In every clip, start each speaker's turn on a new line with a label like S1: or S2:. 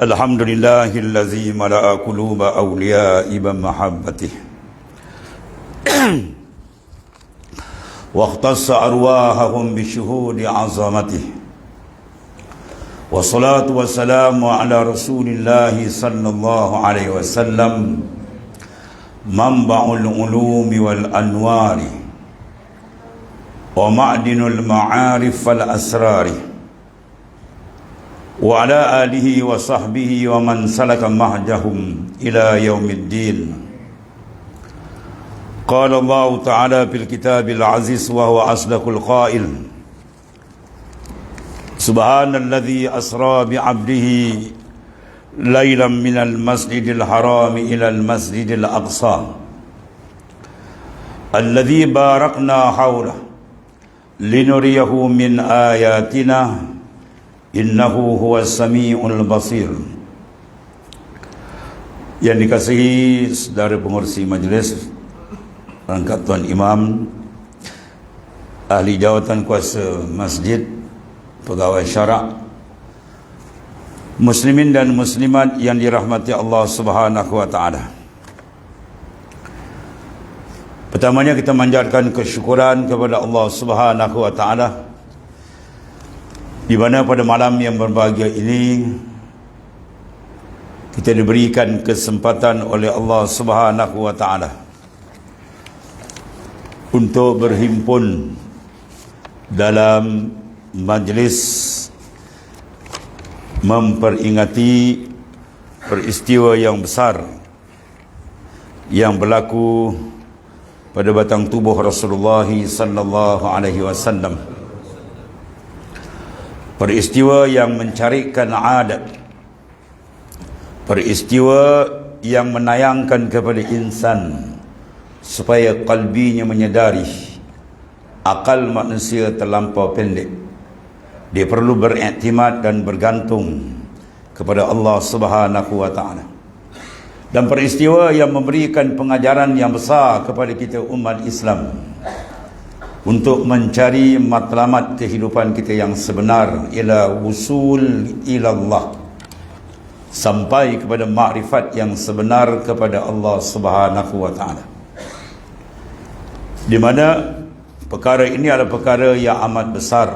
S1: الحمد لله الذي ملأ قلوب أولياء بمحبته واختص أرواحهم بشهود عظمته والصلاة والسلام على رسول الله صلى الله عليه وسلم منبع العلوم والأنوار ومعدن المعارف والأسرار وعلى آله وصحبه ومن سلك نهجهم إلى يوم الدين. قال الله تعالى في الكتاب العزيز وهو أصدق القائل: سبحان الذي أسرى بعبده ليلا من المسجد الحرام إلى المسجد الأقصى الذي باركنا حوله لنريه من آياتنا innahu huwas samiul basir. Yang dikasihi saudara pengurusi majlis, rangkap Tuan Imam, ahli jawatan kuasa masjid, pegawai syarak, muslimin dan muslimat yang dirahmati Allah Subhanahu wa taala. Pertamanya kita manjatkan kesyukuran kepada Allah Subhanahu wa taala di mana pada malam yang berbahagia ini kita diberikan kesempatan oleh Allah Subhanahu wa taala untuk berhimpun dalam majlis memperingati peristiwa yang besar yang berlaku pada batang tubuh Rasulullah sallallahu alaihi wasallam. Peristiwa yang mencarikan adat, peristiwa yang menayangkan kepada insan supaya kalbinya menyadari akal manusia terlampau pendek. Dia perlu beriktimad dan bergantung kepada Allah Subhanahu wa taala. Dan peristiwa yang memberikan pengajaran yang besar kepada kita umat Islam untuk mencari matlamat kehidupan kita yang sebenar, ila wusul ilallah, sampai kepada makrifat yang sebenar kepada Allah Subhanahu wa taala. Di mana perkara ini adalah perkara yang amat besar,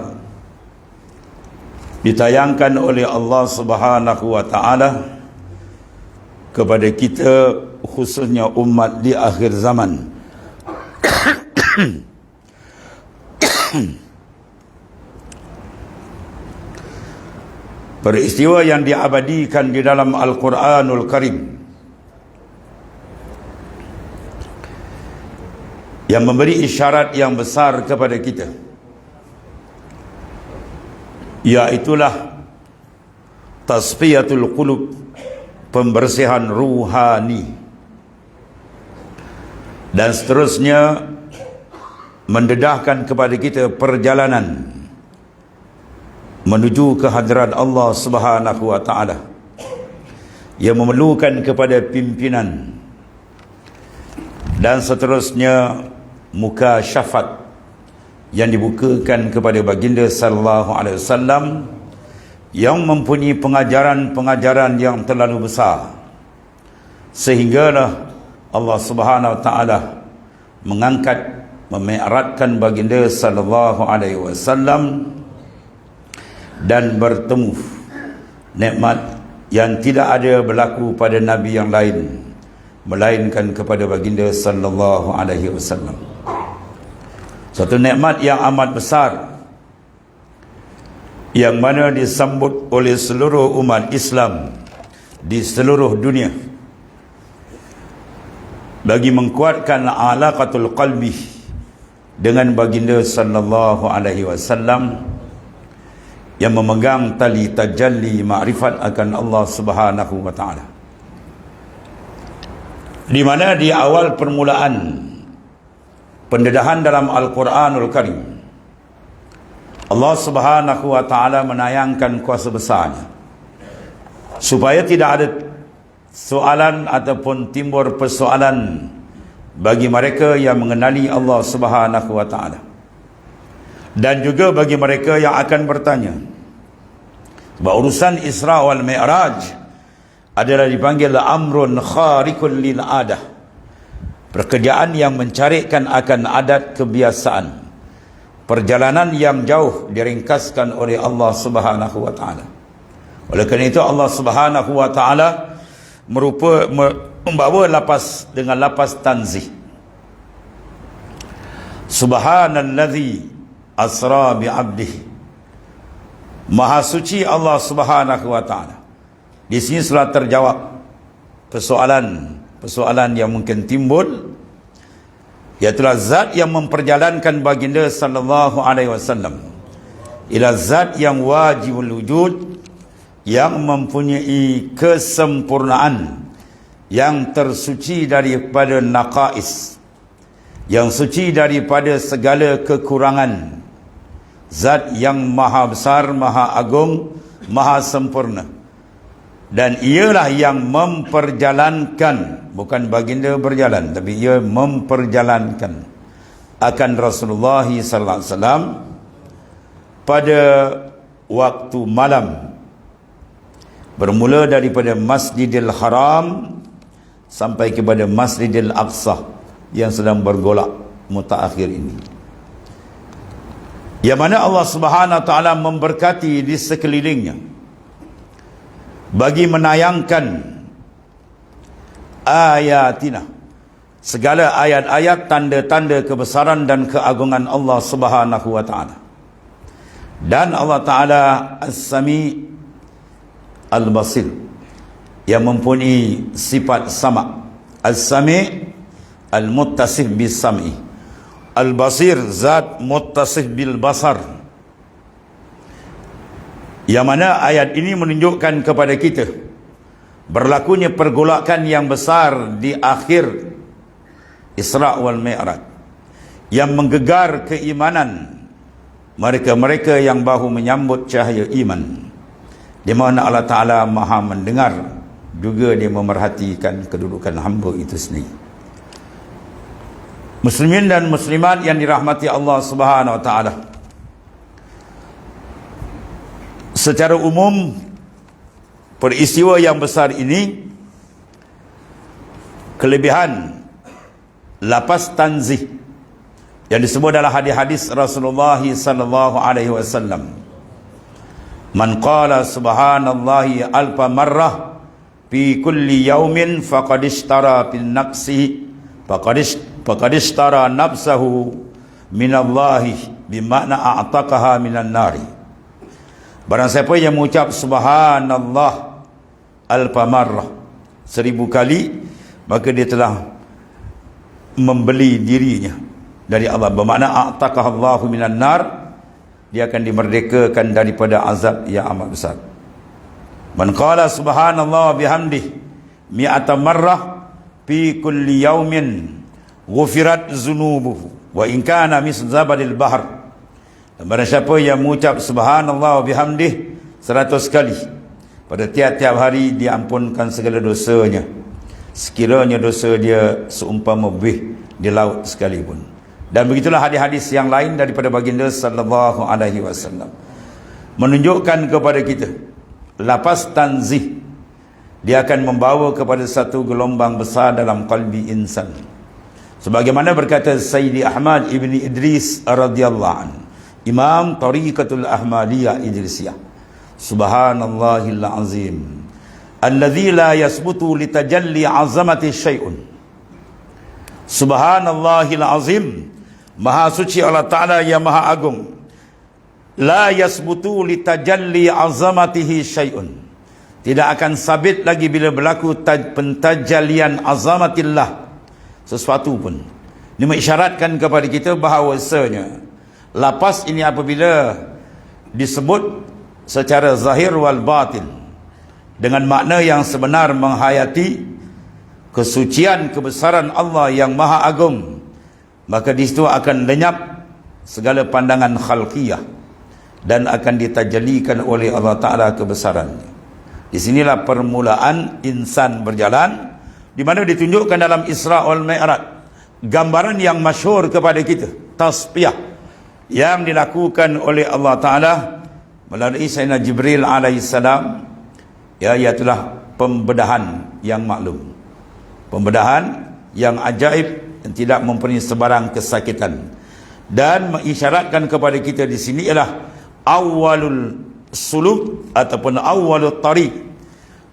S1: ditayangkan oleh Allah Subhanahu wa taala kepada kita, khususnya umat di akhir zaman. Peristiwa yang diabadikan di dalam Al-Quranul Karim, yang memberi isyarat yang besar kepada kita, iaitulah tasfiyatul qulub, pembersihan ruhani, dan seterusnya mendedahkan kepada kita perjalanan menuju ke hadirat Allah Subhanahu wa taala yang memerlukan kepada pimpinan, dan seterusnya mukasyafat yang dibukakan kepada baginda sallallahu alaihi wasallam yang mempunyai pengajaran-pengajaran yang terlalu besar, sehinggalah Allah Subhanahu wa taala mengangkat, memi'rajkan baginda sallallahu alaihi wasallam dan bertemu nikmat yang tidak ada berlaku pada nabi yang lain melainkan kepada baginda sallallahu alaihi wasallam. Satu nikmat yang amat besar yang mana disambut oleh seluruh umat Islam di seluruh dunia bagi menguatkan alaqatul qalbi dengan baginda sallallahu alaihi wasallam yang memegang tali tajalli ma'rifat akan Allah Subhanahu wa taala. Di mana di awal permulaan pendedahan dalam Al-Quranul Karim, Allah Subhanahu wa taala menayangkan kuasa besarnya supaya tidak ada soalan ataupun timbul persoalan bagi mereka yang mengenali Allah Subhanahu wa taala, dan juga bagi mereka yang akan bertanya bahawa urusan Isra wal Mi'raj adalah dipanggil amrun khariqun lil adah, pekerjaan yang mencarikan akan adat kebiasaan, perjalanan yang jauh diringkaskan oleh Allah Subhanahu wa taala. Oleh kerana itu Allah Subhanahu wa taala membawa lapas dengan lapas tanzih. Subhanallazi asra bi 'abdihi. Maha suci Allah Subhanahu wa taala. Di sini telah terjawab persoalan yang mungkin timbul, iaitulah zat yang memperjalankan baginda sallallahu alaihi wasallam ila zat yang wajibul wujud, yang mempunyai kesempurnaan, yang tersuci daripada naqais, yang suci daripada segala kekurangan, zat yang maha besar, maha agung, maha sempurna. Dan ialah yang memperjalankan, bukan baginda berjalan, tapi ia memperjalankan akan Rasulullah sallallahu alaihi wasallam pada waktu malam, bermula daripada Masjidil Haram sampai kepada Masjidil Aqsa yang sedang bergolak mutaakhir ini, yang mana Allah Subhanahu wa taala memberkati di sekelilingnya bagi menayangkan ayatina, segala ayat-ayat tanda-tanda kebesaran dan keagungan Allah Subhanahu wa taala. Dan Allah taala As-Sami Al-Basir, yang mempunyai sifat sama. As-Sami Al-Muttasif bis-Sam'i, Al-Basir zat muttasif bil basar, yang mana ayat ini menunjukkan kepada kita berlakunya pergolakan yang besar di akhir Isra wal Mi'raj, yang menggegar keimanan mereka-mereka yang bahu menyambut cahaya iman, di mana Allah Ta'ala maha mendengar, juga dia memerhatikan kedudukan hamba itu sendiri. Muslimin dan muslimat yang dirahmati Allah Subhanahu wa taala, secara umum peristiwa yang besar ini, kelebihan lapas tanzih yang disebut dalam hadis-hadis Rasulullah sallallahu alaihi wasallam, man qala subhanallahi alfa marrah fi kulli yaumin faqad ishtara bin nafsihi faqad ishtara nafsahu minallahi bima'na a'taqaha minan nari. Barang siapa yang mengucap subhanallah alfa marrah 1000 kali, maka dia telah membeli dirinya dari Allah. Bermakna a'taqaha Allahu minan nar, dia akan dimerdekakan daripada azab yang amat besar. Man qala subhanallah bihamdih mi'ata marrah fi kulli yaumin ghufirat zunubuhu wa in kana misl zabadil bahr. Barang siapa yang mengucap subhanallah bihamdih 100 kali pada tiap-tiap hari, diampunkan segala dosanya, sekiranya dosa dia seumpama buih di laut sekalipun. Dan begitulah hadis-hadis yang lain daripada baginda sallallahu alaihi wasallam menunjukkan kepada kita lapas tanzih, dia akan membawa kepada satu gelombang besar dalam qalbi insan. Sebagaimana berkata Sayyidi Ahmad ibni Idris radhiyallahu anhu, Imam Tariqatul Ahmadiyah Idrisiyah, subhanallahil azim alladzi la yasbutu litajalli azamati syai'un. Subhanallahil azim, maha suci Allah Ta'ala yang maha agung, la yasbutu litajalli azamatihi syai'un, tidak akan sabit lagi bila berlaku pentajalian azamatillah sesuatu pun. Ini mengisyaratkan kepada kita bahawasanya lapas ini apabila disebut secara zahir wal batin dengan makna yang sebenar, menghayati kesucian kebesaran Allah yang maha agung, maka di situ akan lenyap segala pandangan khalqiyah dan akan ditajalikan oleh Allah Ta'ala kebesarannya. Di sinilah permulaan insan berjalan, di mana ditunjukkan dalam Isra wal Mi'raj gambaran yang masyhur kepada kita, tasbih yang dilakukan oleh Allah Ta'ala melalui Sayyidina Jibril alaihissalam ya, iaitulah pembedahan yang maklum, pembedahan yang ajaib yang tidak mempunyai sebarang kesakitan, dan mengisyaratkan kepada kita di sini ialah awalul suluk ataupun awalul tariq,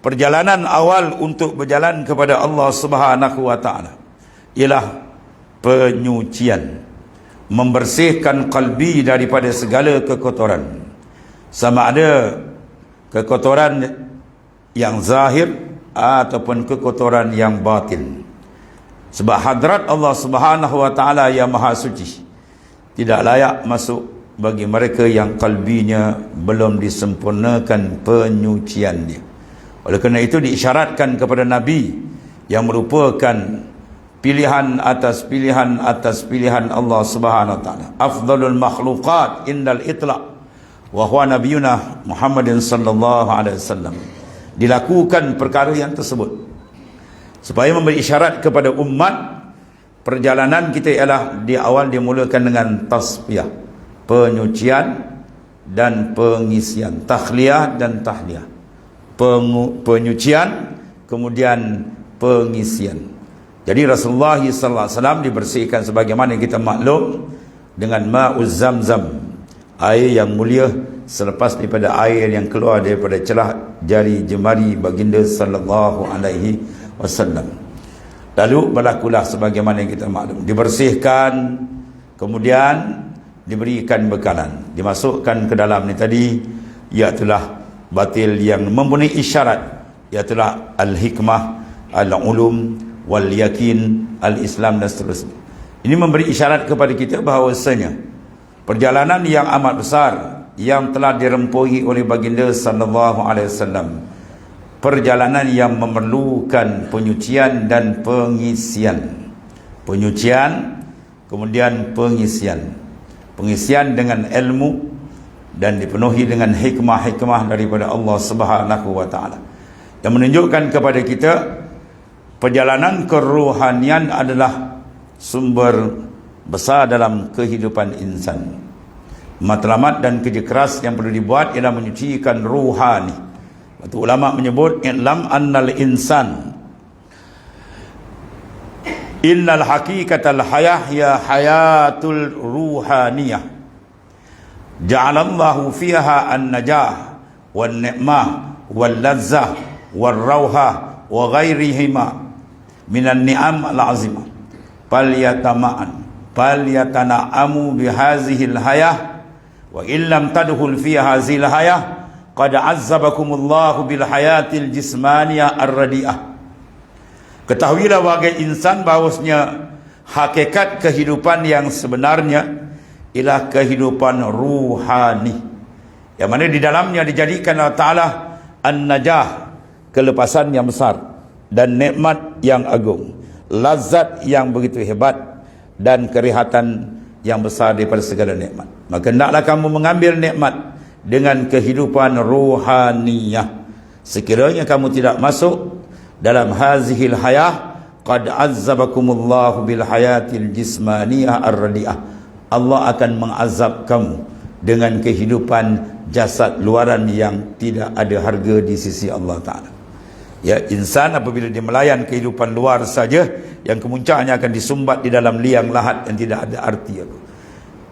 S1: perjalanan awal untuk berjalan kepada Allah Subhanahu wa taala ialah penyucian, membersihkan qalbi daripada segala kekotoran, sama ada kekotoran yang zahir ataupun kekotoran yang batin. Sebab hadrat Allah Subhanahu wa taala yang maha suci tidak layak masuk bagi mereka yang kalbinya belum disempurnakan penyucian dia. Oleh kerana itu diisyaratkan kepada Nabi yang merupakan pilihan atas pilihan Allah Subhanahu wa taala, afdalul makhluqat indal itlaq wa huwa nabiyuna Muhammadin sallallahu alaihi wasallam. Dilakukan perkara yang tersebut supaya memberi isyarat kepada umat perjalanan kita ialah di awal dimulakan dengan tasfiyah, penyucian dan pengisian, takhliyah dan tahliyah, penyucian kemudian pengisian. Jadi Rasulullah sallallahu alaihi wasallam dibersihkan sebagaimana kita maklum dengan ma'uz zamzam, air yang mulia, selepas daripada air yang keluar daripada celah jari jemari baginda sallallahu alaihi wasallam. Lalu berlakulah sebagaimana yang kita maklum, dibersihkan, kemudian diberikan bekalan, dimasukkan ke dalam ni tadi, iaitulah batil yang mempunyai isyarat, iaitulah al-hikmah, al-ulum, wal-yakin, al-islam dan seterusnya. Ini memberi isyarat kepada kita bahawasanya perjalanan yang amat besar yang telah dirempuhi oleh baginda sallallahu alaihi wasallam, perjalanan yang memerlukan penyucian dan pengisian. Penyucian kemudian pengisian. Pengisian dengan ilmu dan dipenuhi dengan hikmah-hikmah daripada Allah Subhanahu wa taala, yang menunjukkan kepada kita perjalanan kerohanian adalah sumber besar dalam kehidupan insan. Matlamat dan kerja keras yang perlu dibuat ialah menyucikan ruhani. Waktu ulama menyebut i'lam annal insan innal haqiqatal hayah ya hayatul ruhaniyah ja'alallahu fiha an-najah wan ni'mah wal lazzah wal rauha wa ghairihima minan ni'am al-azimah falyatana'amu bihazihil hayah wa illam tadkhul fiha hazil hayah qad azzabakumullahu bil hayatil jismaniyah ar-radi'ah. Ketahuilah wahai insan bahawasanya hakikat kehidupan yang sebenarnya ialah kehidupan ruhani, yang mana di dalamnya dijadikan Allah Ta'ala an-najah, kelepasan yang besar, dan nikmat yang agung, lazat yang begitu hebat, dan kerihatan yang besar daripada segala nikmat. Maka hendaklah kamu mengambil nikmat dengan kehidupan ruhaniyah. Sekiranya kamu tidak masuk dalam hazihil hayah, qad azzabakumullahu bil hayatil jismaniyah ar-radi'ah, Allah akan mengazab kamu dengan kehidupan jasad luaran yang tidak ada harga di sisi Allah Ta'ala. Ya, insan apabila dia melayan kehidupan luar saja, yang kemuncaknya akan disumbat di dalam liang lahat yang tidak ada arti itu.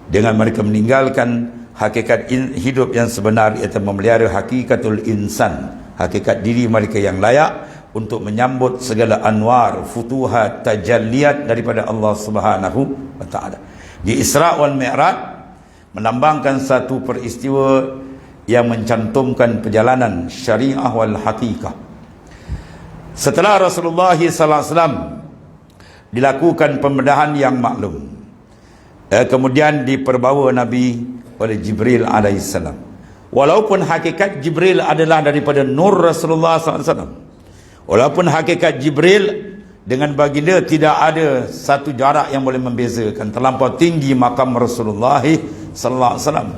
S1: Dengan mereka meninggalkan hakikat hidup yang sebenar, iaitu memelihara hakikatul insan, hakikat diri mereka yang layak untuk menyambut segala anwar, futuhat, tajalliyat daripada Allah Subhanahu wa taala. Di Isra wal Mi'raj melambangkan satu peristiwa yang mencantumkan perjalanan syariah wal haqiqah. Setelah Rasulullah sallallahu alaihi wasallam dilakukan pembedahan yang maklum, kemudian diperbawa Nabi oleh Jibril alaihissalam. Walaupun hakikat Jibril adalah daripada nur Rasulullah sallallahu alaihi wasallam, walaupun hakikat Jibril dengan baginda tidak ada satu jarak yang boleh membezakan, terlampau tinggi makam Rasulullah sallallahu alaihi wasallam.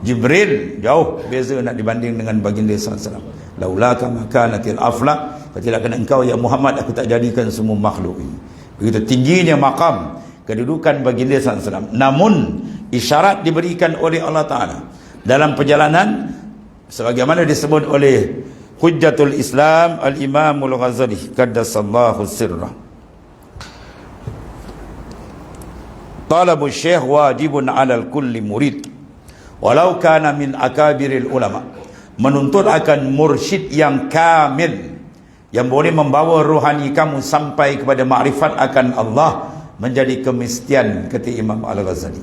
S1: Jibril jauh beza nak dibanding dengan baginda sallallahu alaihi wasallam. Laulaka makanatil aflaq, kalau kena engkau ya Muhammad, aku tak jadikan semua makhluk ini. Begitu tingginya makam kedudukan baginda sallallahu alaihi wasallam. Namun isyarat diberikan oleh Allah Ta'ala dalam perjalanan sebagaimana disebut oleh Hujjatul Islam Al-Imamul Ghazali qaddasallahu sirrah. Talabu syekh wajibun 'alal kulli murid walau kana min akabiril ulama. Menuntut akan mursyid yang kamil, yang boleh membawa rohani kamu sampai kepada makrifat akan Allah, menjadi kemestian, kata Imam Al-Ghazali.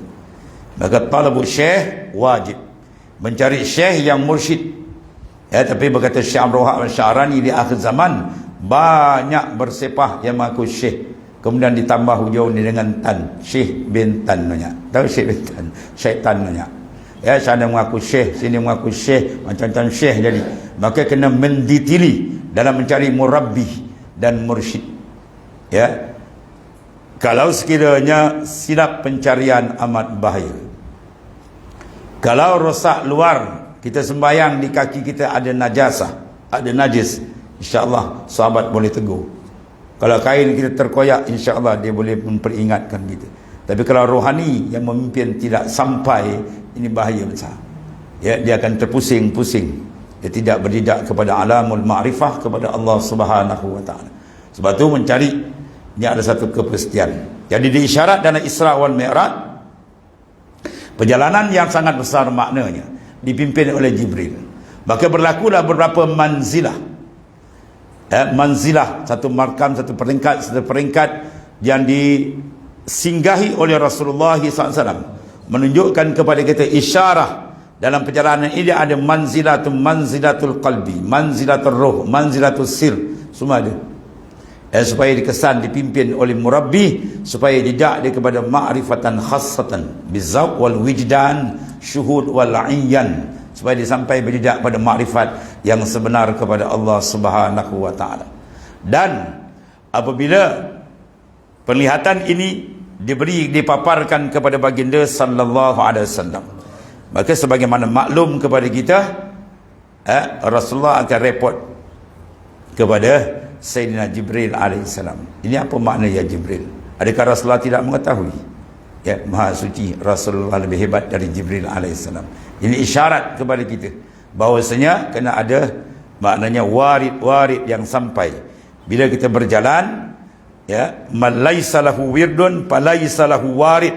S1: Maka talabu syekh wajib, mencari syekh yang mursyid. Tapi berkata Syekh Abdul Wahab Al-Sya'rani, di akhir zaman banyak bersepah yang mengaku syekh, kemudian ditambah hujung ni dengan tan, Syekh bin Tan banyak. Tahu Syekh bin Tan? Syaitan banyak. Sana mengaku syekh, sini mengaku syekh, macam-macam syekh jadi. Maka kena mendetili dalam mencari murabbi dan mursyid. Kalau sekiranya silap pencarian amat bahaya. Kalau rosak luar, kita sembahyang di kaki kita ada najasah, ada najis, insya-Allah sahabat boleh tegur. Kalau kain kita terkoyak, insya-Allah dia boleh memperingatkan kita. Tapi kalau rohani yang memimpin tidak sampai, ini bahaya besar. Dia akan terpusing-pusing. Dia tidak berjejak kepada alamul ma'rifah, kepada Allah Subhanahu wa taala. Sebab tu mencari, ini ada satu kepastian. Jadi diisyarat dalam Isra wal Mi'raj, perjalanan yang sangat besar maknanya, dipimpin oleh Jibril. Maka berlakulah beberapa manzilah. Manzilah, satu markam, satu peringkat yang disinggahi oleh Rasulullah SAW, menunjukkan kepada kita isyarah dalam perjalanan ini ada manzilatul qalbi, manzilatul ruh, manzilatul sir, semua ada. Supaya dikesan, dipimpin oleh murabbi, supaya dijak dia kepada ma'rifatan khassatan bizauq wal wijdan syuhud wal ayyan, supaya dia sampai berjejak pada makrifat yang sebenar kepada Allah Subhanahu wa taala. Dan apabila penglihatan ini dipaparkan kepada baginda sallallahu alaihi wasallam, maka sebagaimana maklum kepada kita, Rasulullah akan report kepada Sayyidina Jibril alaihissalam. Ini apa makna ya Jibril? Adakah Rasulullah tidak mengetahui? Maha suci Rasulullah lebih hebat dari Jibril alaihissalam. Ini isyarat kepada kita bahawasanya kena ada, maknanya warid yang sampai. Bila kita berjalan, man laisa lahu wirdun falaisa lahu warid.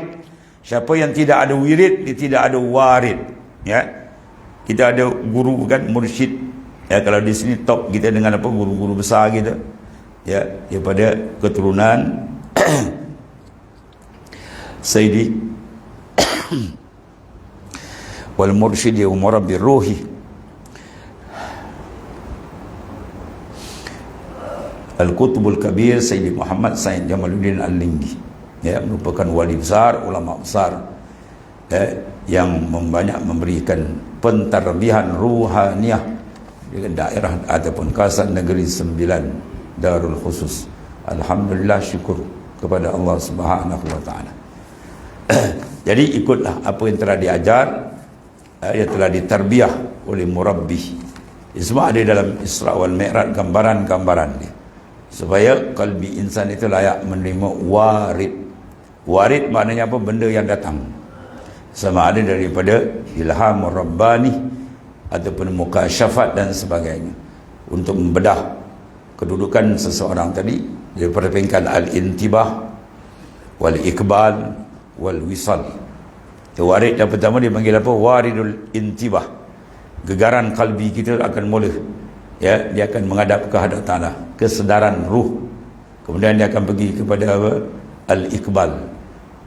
S1: Siapa yang tidak ada wirid, dia tidak ada warid. Kita ada guru kan, mursyid. Kalau di sini top kita dengan apa, guru-guru besar kita, daripada keturunan Sayyidi wal mursyidi wa murabbi ruhi Al-Qutbul Kabir Sayyidi Muhammad Sayyid Jamaluddin Al-Linggi, merupakan wali besar, ulama besar, yang banyak memberikan pentarbihan ruhaniyah di daerah ataupun kawasan negeri 9 Darul Khusus. Alhamdulillah, syukur kepada Allah Subhanahu wa taala. Jadi ikutlah apa yang telah diajar, yang telah ditarbiyah oleh murabbi. Semua ada dalam Isra wal Mi'raj, gambaran-gambaran dia, supaya kalbi insan itu layak menerima warid. Warid maknanya apa? Benda yang datang, sama ada daripada ilham rabbani ataupun mukasyafat dan sebagainya, untuk membedah kedudukan seseorang tadi daripada peringkat al-intibah wal ikbal wal wisal. Warid yang pertama dia panggil apa? Waridul intibah. Gegaran kalbi kita akan mula, dia akan menghadap ke hadap Ta'ala, kesedaran ruh. Kemudian dia akan pergi kepada apa? Al-ikbal,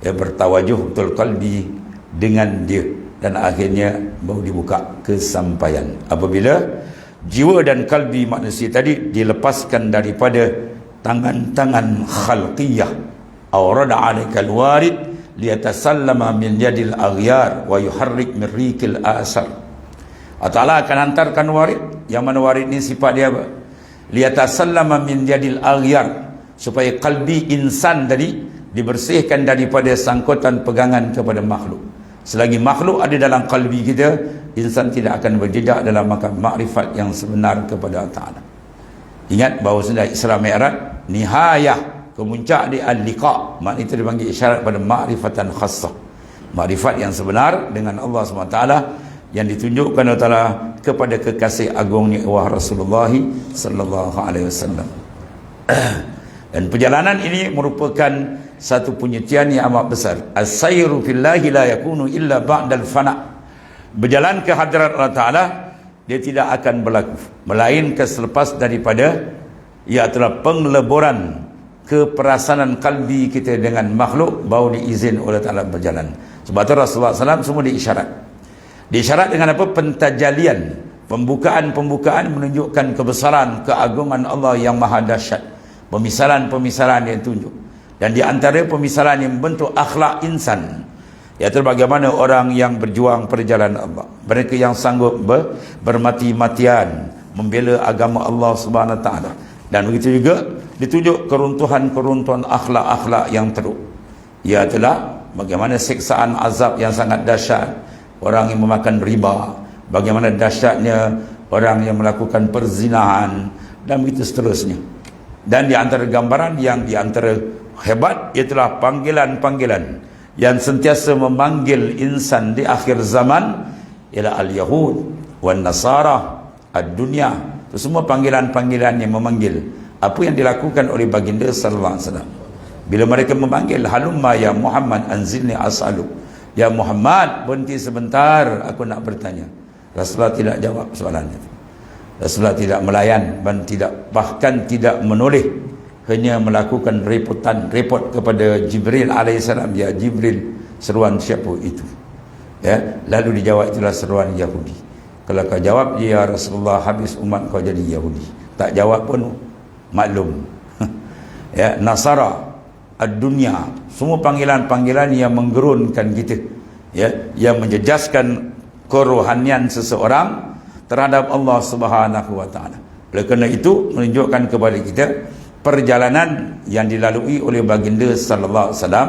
S1: bertawajuh betul kalbi dengan dia, dan akhirnya baru dibuka kesampaian. Apabila jiwa dan kalbi manusia tadi dilepaskan daripada tangan-tangan khalqiyah, awrada alaikal warid liyatasallama min yadil aghyar wa yuharrik min rikil asar. Allah akan hantarkan warid, yang mana warid ni sifat dia apa? Liyatasallama min yadil aghyar, supaya kalbi insan tadi dibersihkan daripada sangkutan pegangan kepada makhluk. Selagi makhluk ada dalam kalbi kita, insan tidak akan berjejak dalam makrifat yang sebenar kepada Allah Ta'ala. Ingat bahawa sudah Isra Mi'raj, nihayah, kemuncak di al-liqa, maknanya itu dipanggil isyarat pada makrifatan khassah, makrifat yang sebenar dengan Allah SWT, yang ditunjukkan oleh Ta'ala kepada kekasih agungnya wah Rasulullah sallallahu alaihi wasallam. Dan perjalanan ini merupakan satu penyucian yang amat besar. As-sayru fillahi la yakunu illa ba'dal fana. Berjalan ke hadrat Allah Ta'ala, dia tidak akan berlaku melainkan selepas daripada iaitu pengleburan keperasaan kalbi kita dengan makhluk baru diizin oleh Ta'ala berjalan. Sebab itu Rasulullah SAW semua diisyarat. Diisyarat dengan apa? Pentajalian, pembukaan menunjukkan kebesaran, keagungan Allah yang maha dahsyat. Pemisalan-pemisalan yang tunjuk. Dan di antara pemisalan yang membentuk akhlak insan, iaitu bagaimana orang yang berjuang perjalanan Allah, mereka yang sanggup bermati-matian membela agama Allah Subhanahu Wa Taala. Dan begitu juga ditunjuk keruntuhan-keruntuhan akhlak-akhlak yang teruk, iaitu bagaimana siksaan azab yang sangat dahsyat orang yang memakan riba, bagaimana dahsyatnya orang yang melakukan perzinahan, dan begitu seterusnya. Dan di antara gambaran yang di antara hebat itulah panggilan-panggilan yang sentiasa memanggil insan di akhir zaman, ialah al-Yahud wan Nasara ad-dunya. Itu semua panggilan-panggilan yang memanggil. Apa yang dilakukan oleh baginda sallallahu alaihi wasallam bila mereka memanggil, halumma ya Muhammad anzilni as'alu, ya Muhammad berhenti sebentar aku nak bertanya. Rasulullah tidak jawab soalan itu. Rasulullah tidak melayan dan bahkan tidak menoleh, hanya melakukan repot kepada Jibril alaihissalam, ya Jibril, seruan siapa itu? Ya, lalu dijawab itulah seruan Yahudi. Kalau kau jawab ya Rasulullah, habis umat kau jadi Yahudi. Tak jawab pun maklum. Ya, Nasara ad-dunya, semua panggilan-panggilan yang menggerunkan kita, ya, yang menjejaskan kerohanian seseorang terhadap Allah Subhanahu Wa Taala. Oleh kerana itu menunjukkan kepada kita perjalanan yang dilalui oleh baginda sallallahu alaihi wasallam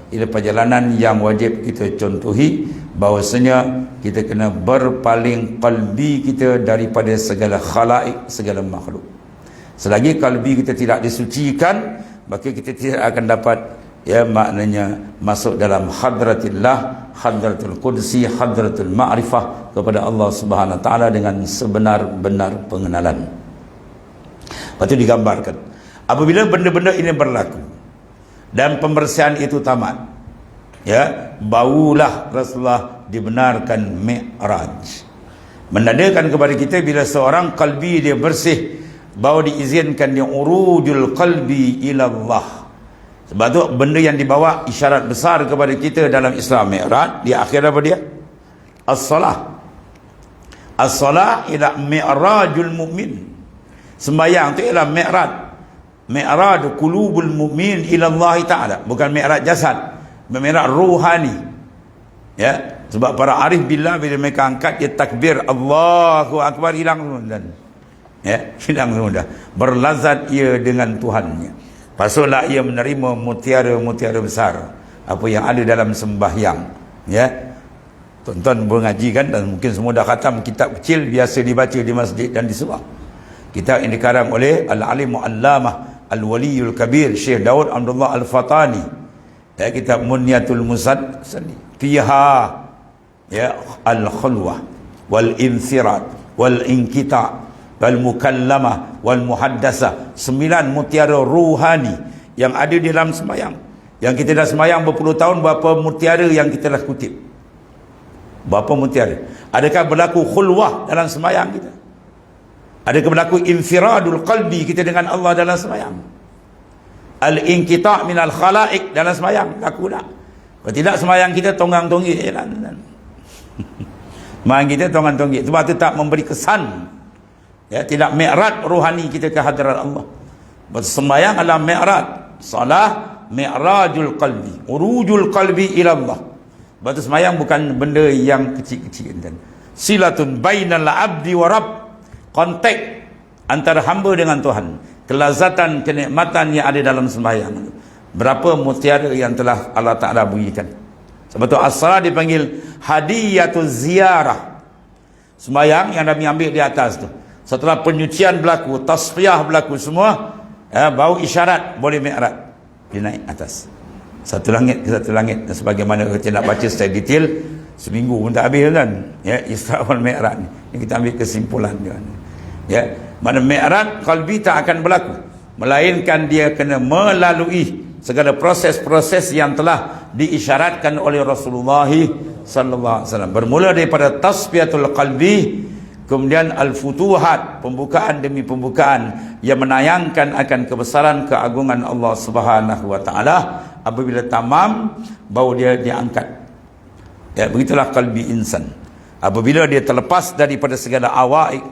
S1: ialah perjalanan yang wajib kita contohi, bahawasanya kita kena berpaling kalbi kita daripada segala khalaik, segala makhluk. Selagi kalbi kita tidak disucikan, maka kita tidak akan dapat, ya, maknanya masuk dalam hadratillah, hadratul qudsi, hadratul ma'rifah kepada Allah Subhanahu Wa Taala dengan sebenar-benar pengenalan. Lepas itu digambarkan apabila benda-benda ini berlaku dan pembersihan itu tamat, ya, barulah Rasulullah dibenarkan Mi'raj. Menandakan kepada kita bila seorang kalbi dia bersih, baru diizinkan dia urujul qalbi ila Allah. Sebab tu benda yang dibawa isyarat besar kepada kita dalam Islam, Mi'raj, di akhir apa dia? As-salah. As-salah ila mi'rajul mu'min. Sembahyang tu ialah Mi'raj. Mi'raj qulubul mu'min ila Allah Ta'ala, bukan Mi'raj jasad, Mi'raj ruhani. Ya, sebab para arif billah bila mereka angkat dia takbir Allahu akbar, hilang semua. Ya, hilang semua dah. Berlazat ia dengan Tuhannya. Pasal ia menerima mutiara-mutiara besar apa yang ada dalam sembahyang. Ya, tuan-tuan mengaji kan, dan mungkin semua dah khatam kitab kecil biasa dibaca di masjid dan di surau. Kitab yang dikarang oleh Al-Alim Al-Allamah Al-Waliyul Kabir Syekh Daud Abdullah Al-Fatani. Ya, kitab Munyatul Musad fiha, ya, al-khulwah wal-infirad wal-inqita' wal-mukallamah wal-muhaddasah. 9 mutiara ruhani yang ada di dalam sembahyang. Yang kita dah sembahyang berpuluh tahun, berapa mutiara yang kita dah kutip? Berapa mutiara? Adakah berlaku khulwah dalam sembahyang kita? Adakah berlaku infiradul qalbi kita dengan Allah dalam sembahyang? Al-inqita' minal khalaik dalam sembahyang? Laku tak? Kalau tidak, sembahyang kita tonggang-tonggik je lah. Sembahyang kita tonggang-tonggik. Sebab itu tak memberi kesan, ya, tidak mi'raj rohani kita ke hadrat Allah. Sembahyang adalah mi'raj. Salah mi'rajul qalbi, urujul qalbi ila Allah. Sebab sembahyang bukan benda yang kecil-kecil. Silatun bainal abdi wa rabb, kontak antara hamba dengan Tuhan, kelazatan, kenikmatan yang ada dalam sembahyang. Berapa mutiara yang telah Allah Ta'ala berikan. Sebab tu as-salat dipanggil hadiyatul ziarah. Sembahyang yang Nabi ambil di atas tu, setelah penyucian berlaku, tasfiyah berlaku semua, ya, bau isyarat boleh mi'raj, dia naik atas satu langit ke satu langit. Dan sebagaimana kita nak baca secara detail, seminggu pun tak habis kan, ya, Isra wal Mi'raj ni. Ini kita ambil kesimpulan dia, ya. Mana mi'raj qalbi tak akan berlaku, melainkan dia kena melalui segala proses-proses yang telah diisyaratkan oleh Rasulullah sallallahu alaihi wasallam. Bermula daripada tasfiyatul qalbi, kemudian al-futuhat, pembukaan demi pembukaan yang menayangkan akan kebesaran keagungan Allah Subhanahu wa taala. Apabila tamam, baru dia diangkat. Ya, begitulah qalbi insan. Apabila dia terlepas daripada segala awaik,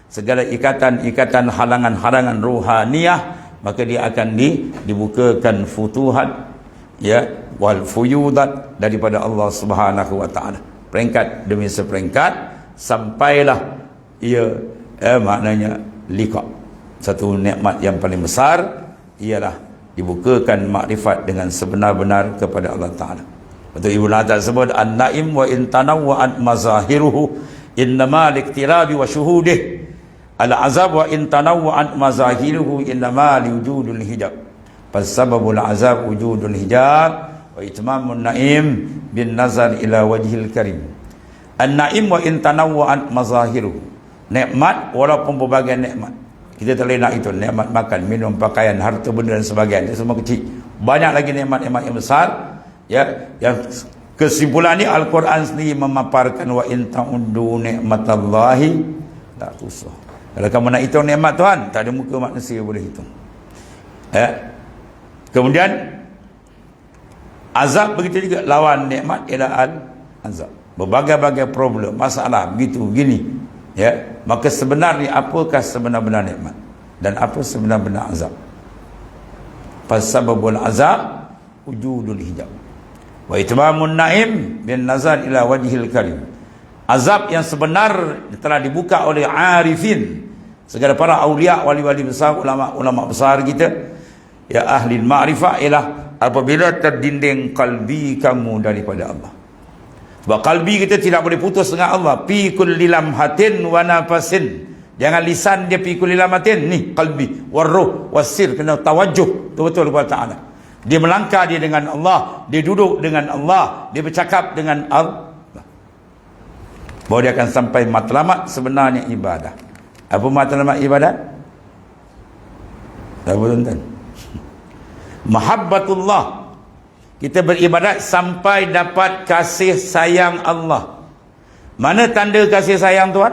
S1: segala ikatan-ikatan, halangan-halangan ruhaniyah, maka dia akan dibukakan futuhat, ya, wal fuyudat daripada Allah Subhanahu wa taala. Peringkat demi seperingkat sampailah ia maknanya liqa. Satu nikmat yang paling besar ialah dibukakan makrifat dengan sebenar-benar kepada Allah Ta'ala. Betul Ibu Nata sebut, an-naim wa intanawwa'at mazahiruhu innama liktirabi wa syuhudih, al-azab wa intanawwa'at mazahiruhu innama liwujudul hijab. Fasababul azab wujudul hijab wa itmamun naim bin nazar ila wajhil karim. An-naim wa intanawwa'at mazahiruhu, nikmat walaupun berbagai nikmat. Kita tak boleh nak itu, nikmat makan, minum, pakaian, harta benda dan sebagainya, semua kecil. Banyak lagi nikmat-nikmat yang besar, ya, yang kesimpulan ni Al-Quran sendiri memaparkan wa in ta'uddu nikmatallahi la tuhsuha. Kalau kamu nak hitung nikmat Tuhan, tak ada muka manusia boleh hitung. Ya. Kemudian azab begitu juga, lawan nikmat ialah al-azab. Berbagai-bagai problem, masalah, begitu, begini. Ya, maka sebenarnya apakah sebenar-benar nikmat dan apa sebenar-benar azab? Fasababul azab wujudul hijab wa itmamun naim bin nazar ila wajhil karim. Azab yang sebenar telah dibuka oleh arifin, segala para aulia, wali-wali besar, ulama-ulama besar kita, ya, ahli ma'rifah, ialah apabila terdinding kalbi kamu daripada Allah. Sebab kalbi kita tidak boleh putus dengan Allah. Fi kulli lamhatin wa nafasin. Jangan lisan dia fi kulli lamhatin, ni kalbi, warruh wasir, kena tawajjuh betul-betul kepada Ta'ala. Dia melangkah dia dengan Allah, dia duduk dengan Allah, dia bercakap dengan Allah, baru dia akan sampai matlamat sebenarnya ibadah. Apa matlamat ibadah? Apa tuan-tuan? Mahabbatullah. Kita beribadat sampai dapat kasih sayang Allah. Mana tanda kasih sayang Tuhan?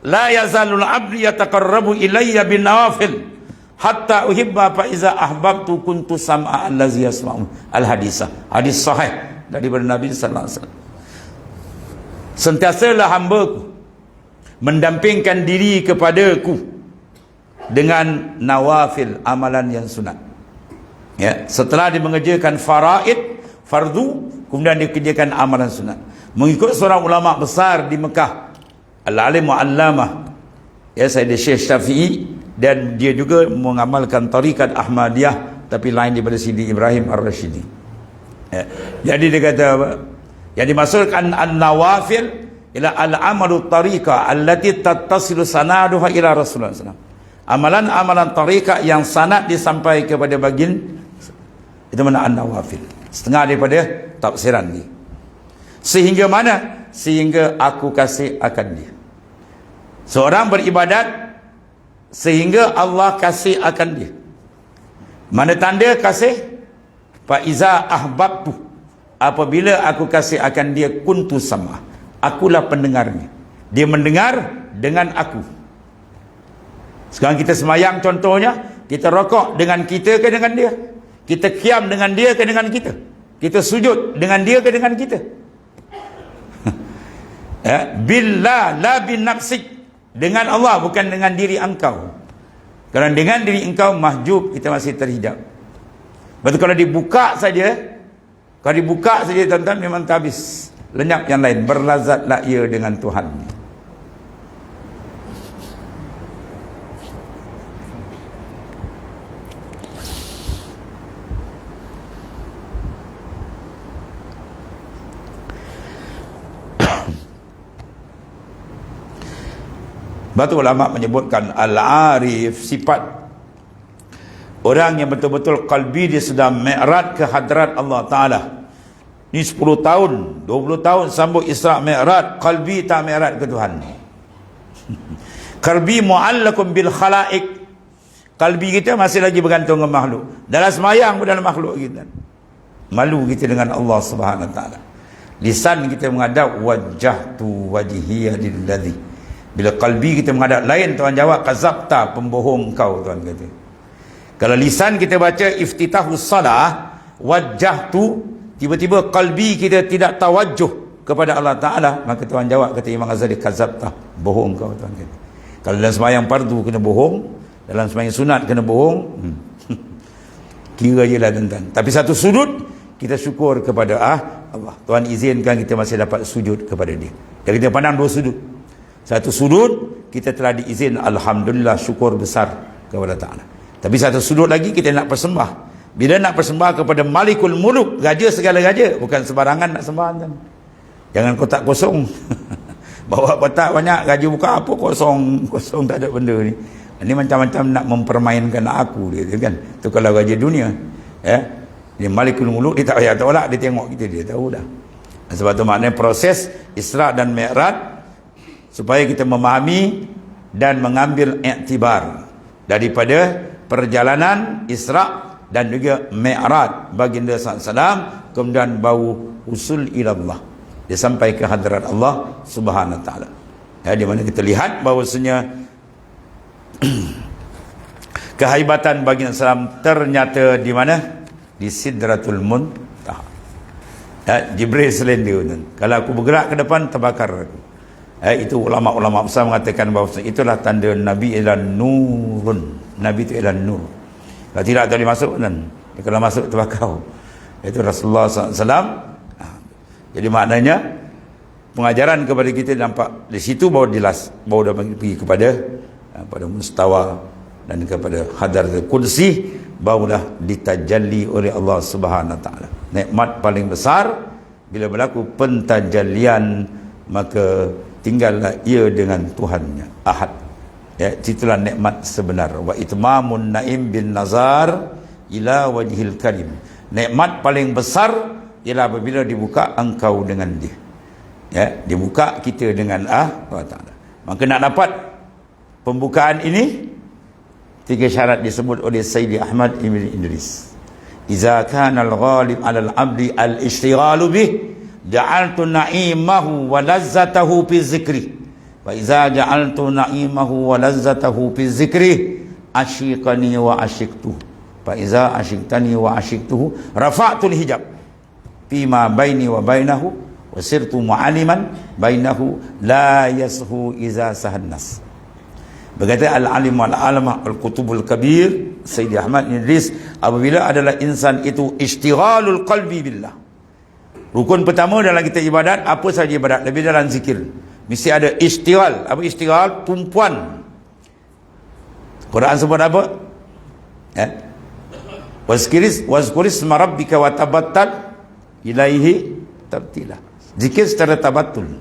S1: La yazalul abdi yataqarrabu ilayya bin nawafil hatta uhibba fa iza ahbabtu kuntu sam'a allazi yasma'u. Al-hadisah, hadis sahih daripada Nabi sallallahu alaihi wasallam. Sentiasalah hamba-Ku mendampingkan diri kepadaku dengan nawafil, amalan yang sunat. Ya, setelah dia mengerjakan faraid, fardu, kemudian dia kerjakan amalan sunat. Mengikut seorang ulama besar di Mekah, al-alim mu'allamah, ya, Sayyid Syekh Syafi'i, dan dia juga mengamalkan tarikat Ahmadiyah tapi lain daripada Sidi Ibrahim Ar-Rashidi. Ya, jadi dia kata apa? Yang dimaksudkan an-nawafil ila al-amalu tariqah allati tattasilu sanaduha ila Rasulullah SAW. Amalan-amalan tariqah yang sanad disampai kepada baginda, itu mana an-nawafil. Setengah daripada tafsiran ni. Sehingga mana? Sehingga aku kasih akan dia. Seorang beribadat sehingga Allah kasih akan dia. Mana tanda kasih? Fa iza ahbabtu, apabila aku kasih akan dia, kuntu sama, akulah pendengarnya. Dia mendengar dengan aku. Sekarang kita semayang contohnya, kita rokok dengan kita ke dengan dia? Kita qiyam dengan dia ke dengan kita? Kita sujud dengan dia ke dengan kita? Ya, billah la bin nafsik, dengan Allah, bukan dengan diri engkau. Kalau dengan diri engkau mahjub, kita masih terhijab. Betul, kalau dibuka saja, tuan-tuan, memang tak habis. Lenyap yang lain, berlazatlah ia dengan Tuhan. Batu ulama menyebutkan al-arif, sifat orang yang betul-betul qalbi dia sudah mi'raj ke hadrat Allah Ta'ala, Ni 10 tahun, 20 tahun sambut Isra' Mi'raj, qalbi tak mi'raj ke Tuhan. Qalbi mu'allakum bil khalaik. Qalbi kita masih lagi bergantung dengan makhluk. Dalam semayang pun dalam makhluk kita. Malu kita dengan Allah Subhanahu wa taala. Lisan kita menghadap wajjahtu wajhiya lilladzi. Bila qalbi kita menghadap lain, Tuhan jawab kazabta, pembohong kau, Tuhan kata. Kalau lisan kita baca iftitahus salah, wajjahtu, tiba-tiba qalbi kita tidak tawajjuh kepada Allah Ta'ala, maka Tuhan jawab, kata Imam Ghazali, kazabta, bohong kau, Tuhan kata. Kalau dalam sembahyang fardu kena bohong, dalam sembahyang sunat kena bohong, kira je lah tuan-tuan. Tapi satu sudut kita syukur kepada Allah. Tuhan izinkan kita masih dapat sujud kepada dia. Dan kita pandang dua sudut. Satu sudut kita telah diizin, alhamdulillah, syukur besar kepada Ta'ala. Tapi satu sudut lagi kita nak persembah. Bila nak persembah kepada Malikul Muluk, raja segala raja, bukan sembarangan nak sembah, tuan. Jangan kotak kosong. Bawa kotak banyak, raja buka apa kosong, kosong tak ada benda ni. Ini macam-macam nak mempermainkan aku dia, kan. Tu kalau raja dunia, ya. Dia Malikul Muluk, dia tak payah tolak, dia tengok kita, dia tahu dah. Sebab tu maknanya proses Isra' dan Mi'raj supaya kita memahami dan mengambil iktibar daripada perjalanan Isra' dan juga Mi'raj baginda SAW, kemudian bau usul ilallah, dia sampai ke hadirat Allah Subhanahu wa taala. Ya, di mana kita lihat bahawasanya kehaibatan baginda SAW ternyata di mana? Di Sidratul Muntaha. Ya, Jibril selendil. Kalau aku bergerak ke depan, terbakar aku. Itu ulama-ulama besar mengatakan bahawa itulah tanda Nabi ialah nurun. Nabi itu ialah nur. Kalau tidak tak boleh masuk, dan kalau masuk terbakar. Itu Rasulullah SAW. Jadi maknanya pengajaran kepada kita nampak di situ baru jelas, baru dah pergi kepada pada mustawa dan kepada hadaratul kursi, barulah ditajalli oleh Allah Subhanahu wa taala. Nikmat paling besar bila berlaku pentajallian, maka tinggallah ia dengan Tuhannya Ahad. Ya, itulah nikmat sebenar. Wa itmamun naim bin nazar ila wajhil karim. Nikmat paling besar ialah apabila dibuka engkau dengan dia. Ya, dibuka kita dengan Allah Taala. Maka nak dapat pembukaan ini, 3 syarat disebut oleh Sayyidi Ahmad Ibn Idris. Iza kana al-ghalib 'ala al-'abdi al-ishtighalu bih, ja'altu na'imahu wa lazzatahu fi dzikri. Wa iza ja'altu na'imahu wa lazzatahu fi dzikri, asyiqani wa asyiktuhu. Fa iza asyiqtani wa asyiktuhu, rafa'tul hijab fima baini wa bainahu wa sirtu mu'aliman bainahu la yashu iza sahannas. Berkata al-alim al-alama al-kutubul kabir Sayyidi Ahmad Idris, apabila adalah insan itu ishtighalul qalbi billah. Rukun pertama dalam kita ibadat, apa saja ibadat, lebih dalam zikir, mesti ada ishtighal. Apa ishtighal? Tumpuan. Quran sebut apa? Wazkuris marabbika wa tabattal ilaihi tabtila. Zikir secara tabattul.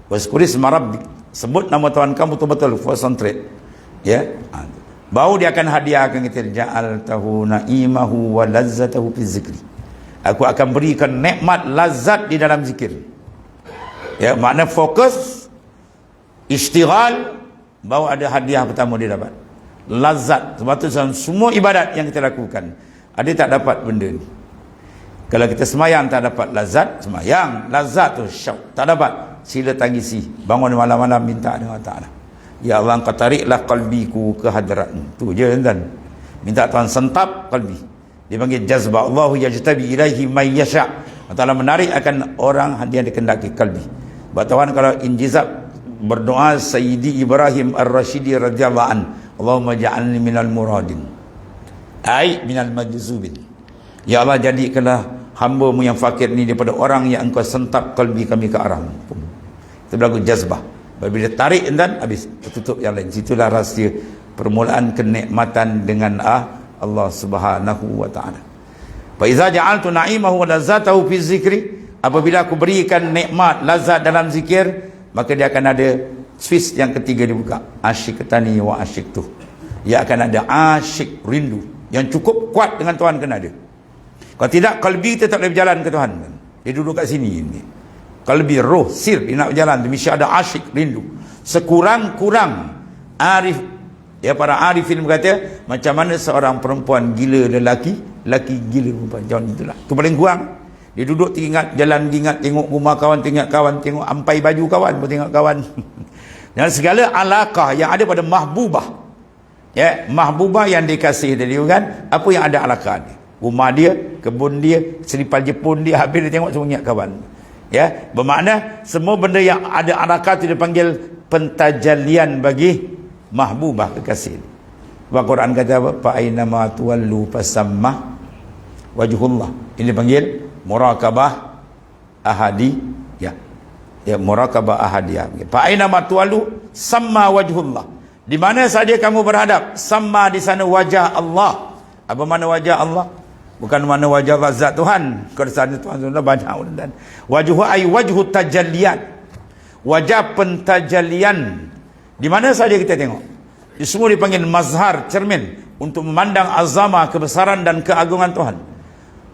S1: Wazkuris marabbik, sebut nama Tuhan kamu betul-betul, concentrate. Ya. Baru dia akan hadiahkan kita, ja'altahu na'imahu wa lazzatahu fi zikri. Aku akan berikan nikmat lazat di dalam zikir. Ya, makna fokus, ishtighal, baru ada hadiah pertama dia dapat. Lazat. Sebab tu semua ibadat yang kita lakukan, ada tak dapat benda ni. Kalau kita semayang tak dapat lazat, semayang lazat tu syauk, tak dapat, sila tangisi, bangun malam-malam minta dengan Allah Ta'ala, ya Allah, engkau tariklah qalbiku ke hadiratmu. Tu je, kan? Minta Tuhan sentap qalbi. Dia panggil jazba. Allahu yajtabi ilaihi may yasha'. Allah Ta'ala menarik akan orang yang dikendaki qalbi. Tuhan kalau injizab berdoa Sayyidi Ibrahim Ar-Rashidi radhiyallahu an, Allahumma ja'alni minal muradin, ai minal majzubin. Ya Allah, jadikanlah hamba-Mu yang fakir ni daripada orang yang Engkau sentap kalbi kami ke arah-Mu. Itu berlaku jazbah. Bila tarik dan habis, tertutup yang lain. Situlah rahsia permulaan kenikmatan dengan Allah Subhanahu wa taala. Fa iza ja'altu na'imahu wa lazzatahu fi zikri, apabila aku berikan nikmat lazat dalam zikir, maka dia akan ada switch yang ketiga dibuka, asyiqtani wa asyiktuh. Dia akan ada asyik, rindu yang cukup kuat dengan Tuhan, kena ada. Kalau tidak, kalbi kita tak boleh berjalan ke Tuhan. Dia duduk kat sini ni. Qalbi, roh, sir, dia nak berjalan, dia mesti ada asyik, rindu. Sekurang-kurang arif, ya, para arifin berkata, macam mana seorang perempuan gila lelaki, lelaki gila perempuan, jangan itulah. Itu paling kurang. Dia duduk ingat jalan, ingat tengok rumah kawan, tengok ampai baju kawan pun tengok kawan. Dan segala alaqah yang ada pada mahbubah, ya, mahbubah yang dikasih tadi kan, apa yang ada alaqah dia, rumah dia, kebun dia, seripal Jepun dia, habis dia tengok semua ingat kawan. Ya, bermakna semua benda yang ada alaqah itu dipanggil pentajalian bagi mahbubah, kekasih. Sebab Quran kata apa? Fa aina ma tuwallu fasamma wajhullah. Ini panggil muraqabah ahadi, ya. Ya, muraqabah ahadiyah. Fa aina ma tuwallu samma wajhullah. Di mana saja kamu berhadap, sama di sana wajah Allah. Apa mana wajah Allah? Bukan mana wajah zat Tuhan. Kersana Tuhan sudah banyak. Dan wajhu ay wajhu tajallian. Wajah pentajalian. Di mana saja kita tengok. Di semua dipanggil mazhar, cermin, untuk memandang azama, kebesaran dan keagungan Tuhan.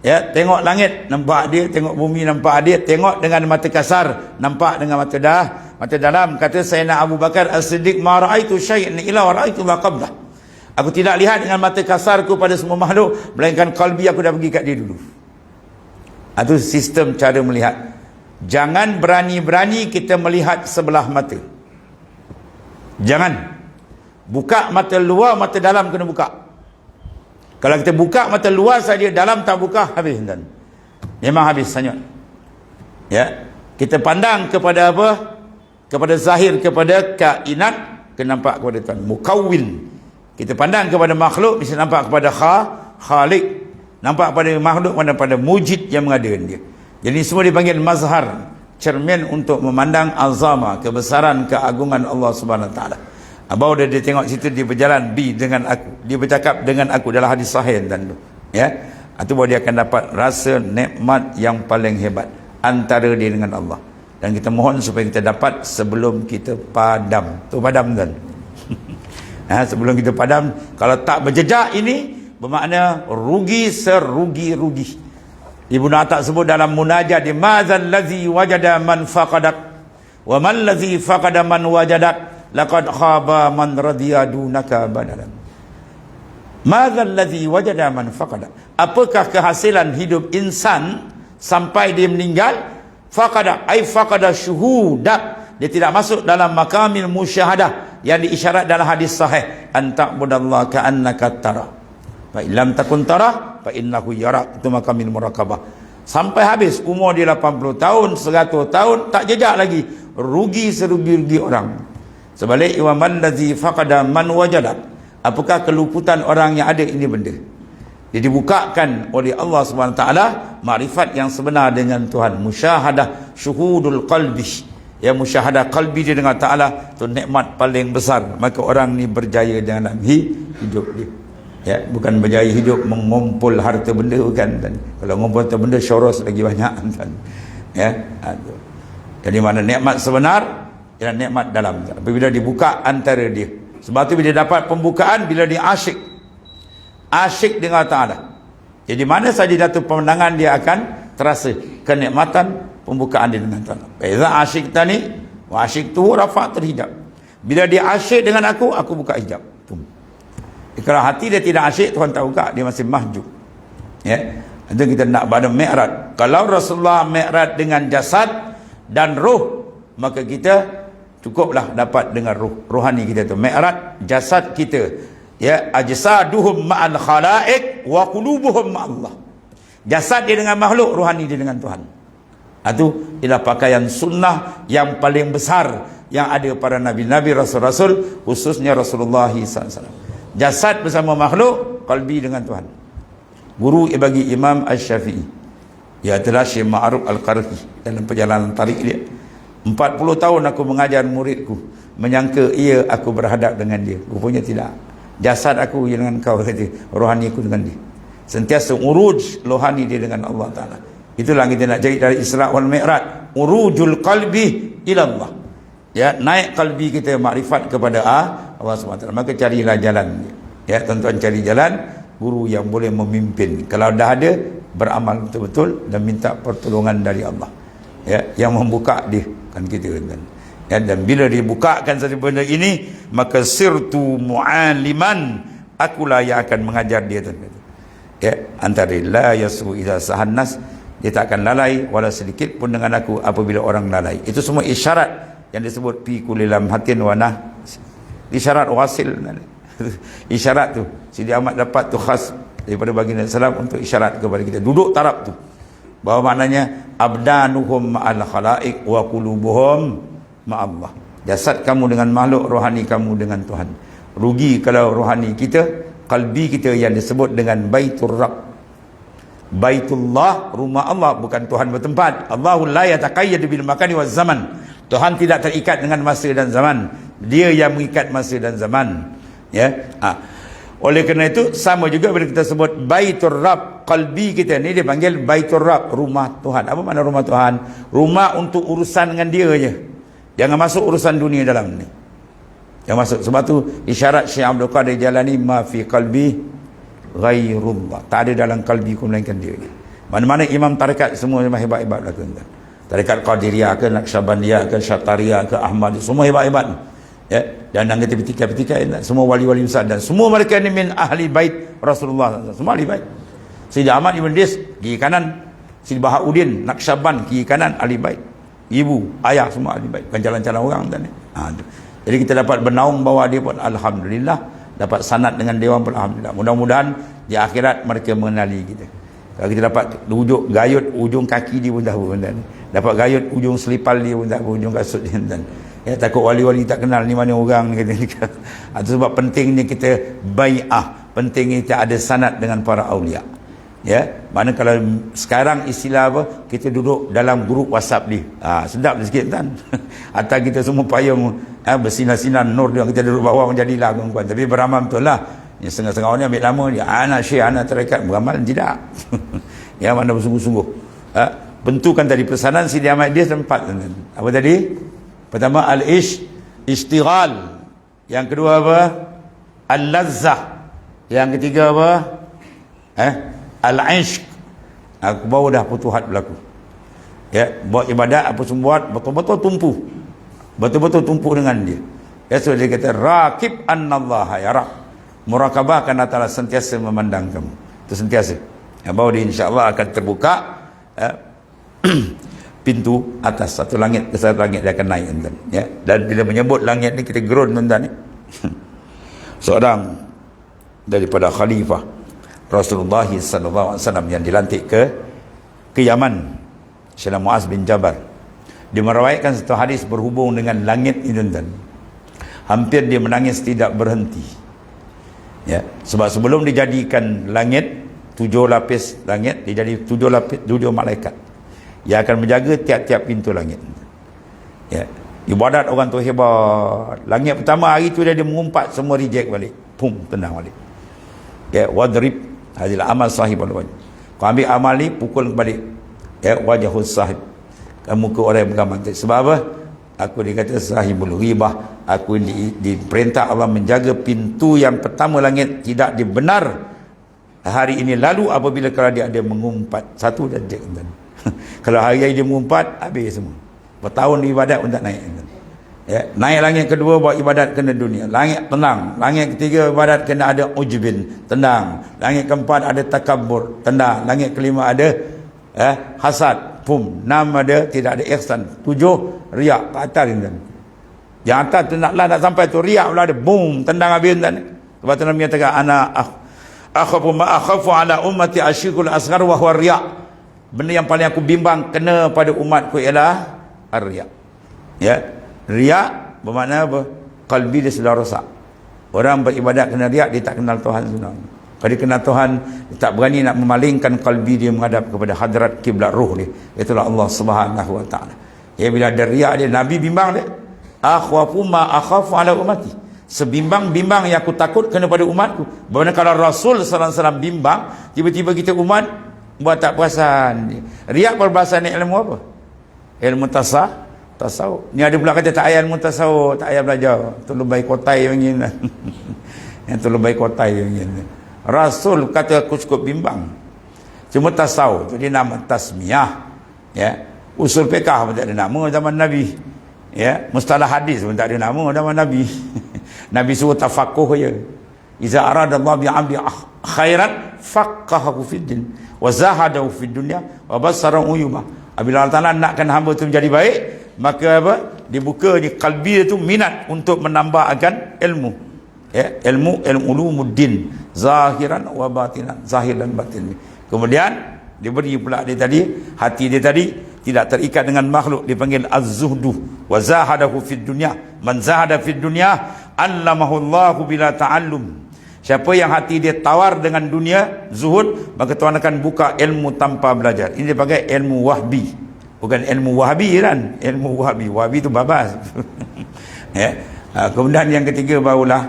S1: Ya, tengok langit, nampak dia, tengok bumi, nampak dia, tengok dengan mata kasar, nampak dengan mata dalam. Kata Sayyidina Abu Bakar As-Siddiq, ma ra'aitu syai'an illa wa ra'aitu la qabdah. Aku tidak lihat dengan mata kasarku pada semua makhluk, melainkan kalbi aku dah pergi kat dia dulu. Itu sistem cara melihat. Jangan berani-berani kita melihat sebelah mata. Jangan. Buka mata luar, mata dalam kena buka. Kalau kita buka mata luar saja, dalam tak buka, habis dan memang habis hanyut. Ya, kita pandang kepada apa? Kepada zahir, kepada kainat, kena nampak kepada Tuhan. Mukawwin. Kita pandang kepada makhluk, bisa nampak kepada khalik. Nampak pada makhluk, pada mujid yang mengadakan dia. Jadi semua dipanggil mazhar, cermin untuk memandang azama, kebesaran, keagungan Allah Subhanahu Wa Taala. Abang dia tengok situ, dia berjalan dengan aku, dia bercakap dengan aku, dalam hadis sahih dan tu, ya, itu baru dia akan dapat rasa nikmat yang paling hebat antara dia dengan Allah. Dan kita mohon supaya kita dapat sebelum kita padam. Tu padam kan. Sebelum kita padam, kalau tak berjejak ini, bermakna rugi serugi-rugi. Ibnu Atta sebut dalam munajat dia, madzal ladzi wajada man faqadak wa man ladzi faqada man wajadak. Laqad khaba man radiya dunaka badalan. Madzal ladzi wajada man faqada. Apakah kehasilan hidup insan sampai dia meninggal? Faqada ay faqada syuhuda. Dia tidak masuk dalam makamil musyahadah yang diisyarat dalam hadis sahih, anta'budallaha ka'annaka tara. Fa illam takun tara fa innahu yarak. Itu makamil muraqabah. Sampai habis umur dia 80 tahun, 100 tahun, tak jejak lagi. Rugi serugi-rugi orang. Sebalik, wa man ladzi faqada man wajadat. Apakah keluputan orang yang ada ini benda? Dia dibukakan oleh Allah Subhanahu Wa Taala makrifat yang sebenar dengan Tuhan, musyahadah syuhudul qalbi. Ya, musyahadah qalbi dia dengan Taala tu nikmat paling besar. Maka orang ni berjaya dalam hidup dia. Ya, bukan berjaya hidup mengumpul harta benda, bukan. Kalau mengumpul harta benda syoros lagi banyak kan. Ya, jadi mana nikmat sebenar? Ialah nikmat dalam. Apabila dibuka antara dia. Sebab tu bila dapat pembukaan, bila dia asyik dengan Ta'ala. Jadi mana saja jatuh pemandangan, dia akan terasa kenikmatan pembukaan dia dengan Ta'ala. Iza asyik tani wa asyik tu rafa' terhijab. Bila dia asyik dengan aku buka hijab. Kalau hati dia tidak asyik, Tuhan tak buka, dia masih mahjub. Ya. Itu kita nak pada mi'raj. Kalau Rasulullah mi'raj dengan jasad dan roh, maka kita cukuplah dapat dengan rohani kita tu. Mi'raj jasad kita, ya, ajsaduhum ma'al khalaiq wa qulubuhum ma'allah. Jasad dia dengan makhluk, rohani dia dengan Tuhan. Itu ialah pakaian sunnah yang paling besar yang ada para nabi-nabi, rasul-rasul, khususnya Rasulullah SAW. Jasad bersama makhluk, qalbi dengan Tuhan. Guru bagi Imam Asy-Syafi'i, ya, adalah Syekh Ma'ruf Al-Qarhi, dalam perjalanan tarik dia. 40 tahun aku mengajar muridku, menyangka ia aku berhadap dengan dia. Rupanya tidak. Jasad aku dengan kau, kata, rohani aku dengan dia. Sentiasa uruj rohani dia dengan Allah Ta'ala. Itulah kita nak cari dari Isra' wal Mi'raj. Urujul qalbi ilallah. Ya, naik qalbi kita makrifat kepada Allah SWT. Maka carilah jalan. Ya, tuan-tuan cari jalan guru yang boleh memimpin. Kalau dah ada, beramal betul-betul dan minta pertolongan dari Allah. Ya, yang membuka dia kan kita kan. Ya, dan bila dibukakan satu benda ini, maka sirtu mu'aliman, akulah yang akan mengajar dia tu. Ya, antara la yasu idza sahannas, dia tak akan lalai wala sedikit pun dengan aku apabila orang lalai. Itu semua isyarat yang disebut fi kulli lamhatin wa nah. Isyarat wasil. Isyarat tu Sidi Ahmad dapat tu khas daripada baginda Sallam untuk isyarat kepada kita. Duduk taraf tu, bahawa maknanya abdanuhum ma'al khalaiq wa qulubuhum ma'allah. Jasad kamu dengan makhluk, rohani kamu dengan Tuhan. Rugi kalau rohani kita, kalbi kita yang disebut dengan Baitur Rabb. Baitullah, rumah Allah, bukan Tuhan bertempat. Allahu la yataqayyad bil makani waz zaman. Tuhan tidak terikat dengan masa dan zaman. Dia yang mengikat masa dan zaman. Ya. Oleh kerana itu sama juga bila kita sebut Baitur Rabb, kalbi kita ni dia panggil Baitur Rabb, rumah Tuhan. Apa makna rumah Tuhan? Rumah untuk urusan dengan dia je. Jangan masuk urusan dunia dalam ni. Jangan masuk. Sebab tu isyarat Syekh Abdul Qadir Jalani, ma fi qalbi ghairullah. Tak ada dalam kalbiku melainkan dia. Mana-mana imam tarekat semua memang hebat-hebat lah tuan. Tarekat Qadiriyah ke, Naqsyabandiyah ke, Syatariyah ke, Ahmad, semua hebat-hebat. Ya, dan anggota petikai-petikai, semua wali-wali besar, dan semua mereka ni min ahli bait Rasulullah, semua ahli bait. Sayyid Ahmad Ibn Dis kiri kanan, Sayyid Bahauddin Naqsyaband kiri kanan, ahli bait. Ibu, ayah semua ahli bait, bukan jalan-jalan orang dan ni. Jadi kita dapat bernaung bahawa dia pun alhamdulillah, dapat sanad dengan dewan pun alhamdulillah. Mudah-mudahan di akhirat mereka mengenali kita. Kalau kita dapat ujung gayut ujung kaki dia pun tahu dan dapat gayut ujung selipal dia pun tahu, ujung kasut dia dan ya, takut wali-wali tak kenal ni mana orang ni kata. Itu sebab pentingnya kita bai'ah, pentingnya kita ada sanad dengan para awliya. Ya, mana kalau sekarang istilah apa, kita duduk dalam grup WhatsApp ni, sedap sikit kan. Atau kita semua payung bersinar-sinar nur dia, kita duduk bawah menjadilah kawan-kawan. Tapi beramal betul lah. Yang setengah-setengah orang ni ambil lama dia, anak syekh, anak tarekat, beramal tidak. Ya, mana bersungguh-sungguh. Bentukan tadi pesanan Sidi Ahmad dia tempat. Apa tadi? Pertama al-ishtighal. Yang kedua apa? Al-lazzah. Yang ketiga apa? Al-ishq. Aku baru dah putuhat berlaku. Ya, buat ibadat apa semua buat betul-betul tumpu. Betul-betul tumpu dengan dia. Ya, so dia kata raqib annallaha yara. Murakabah akan Allah sentiasa memandang kamu. Itu sentiasa. Ya, bahawa dia insya-Allah akan terbuka pintu atas satu langit ke satu langit, dia akan naik tuan. Ya, dan bila menyebut langit ni kita gerun tuan ni. Seorang daripada khalifah Rasulullah sallallahu alaihi wasallam yang dilantik ke Yaman, Syekh Muaz bin Jabal. Dia meriwayatkan satu hadis berhubung dengan langit ini tuan. Hampir dia menangis tidak berhenti. Ya, sebab sebelum dijadikan langit 7 lapis langit, dia jadi 7 lapis 7 malaikat yang akan menjaga tiap-tiap pintu langit. Ya, ibadat orang tu hebat. Langit pertama hari tu dia mengumpat, semua reject balik, pum, tendang balik. Ya, wadrib hadil amal sahib al-wajh. Kau ambil amal ni, pukul balik. Ya, wajhus sahib, kamu ke orang yang beramal. Sebab apa? Aku dikata sahibul ghibah. Aku diperintah Allah menjaga pintu yang pertama langit tidak dibenar hari ini. Lalu apabila kalau dia ada mengumpat satu dan dia kalau hari dia mengumpat, habis semua. Bertahun ibadat pun tak naik. Ya, naik langit kedua buat ibadat kena dunia, langit tenang. Langit ketiga ibadat kena ada ujbin, tenang. Langit keempat ada takabur, tenang. Langit kelima ada hasad, pum. 6 ada tidak ada ihsan. 7 riak ke atas ni. Yang atas tu nak sampai tu riak pula ada, boom, tendang habis tuan. Sebab tu Nabi kata ana akhafu ma akhafu ala ummati asyikul asghar wa huwa riak. Benda yang paling aku bimbang kena pada umatku ialah ar-riak. Ya, riak bermakna apa? Qalbi dia sudah rosak. Orang beribadat kena riak, dia tak kenal Tuhan sudah. Kalau dia kenal Tuhan, dia tak berani nak memalingkan qalbi dia menghadap kepada hadrat kiblat ruh dia. Itulah Allah Subhanahu wa taala. Ya, bila ada riak dia, Nabi bimbang dia. Akhwafu ma akhafu ala ummati. Sebimbang-bimbang yang aku takut kena pada umatku. Bagaimana kalau Rasul sallallahu alaihi wasallam bimbang, tiba-tiba kita umat buat tak perasan. Riak berbahasa ni ilmu apa? Ilmu tasawuf. Ni ada pula kata tak payah ilmu tasawuf, tak payah belajar. Tu lebay kotai yang ni. Yang tu lebay kotai yang ni. Rasul kata aku cukup bimbang. Cuma tasawuf tu dia nama tasmiyah. Ya. Usul fiqh pun tak ada nama zaman Nabi. Ya, mustalah hadis pun tak ada nama zaman Nabi. Nabi suruh tafakuh je. Iza aradallahu bi'abdi khairan faqahahu fid din wa zahadahu fid dunya wa basarahu uyuma. Apabila Allah Taala nakkan hamba tu menjadi baik, maka apa? Dibuka di kalbi itu minat untuk menambah akan ilmu. Ya, ilmu ulumuddin zahiran wa batinan, zahir dan batin. Kemudian diberi pula dia tadi, hati dia tadi tidak terikat dengan makhluk, dipanggil az-zuhdu wa zahadahu fid dunya. Man zahada fid dunya allamahu Allahu bila ta'allum. Siapa yang hati dia tawar dengan dunia, zuhud, maka Tuhan akan buka ilmu tanpa belajar. Ini dipanggil ilmu wahbi. Bukan ilmu wahabi kan? Ilmu wahbi. Wahbi itu babas. Ya. Kemudian yang ketiga barulah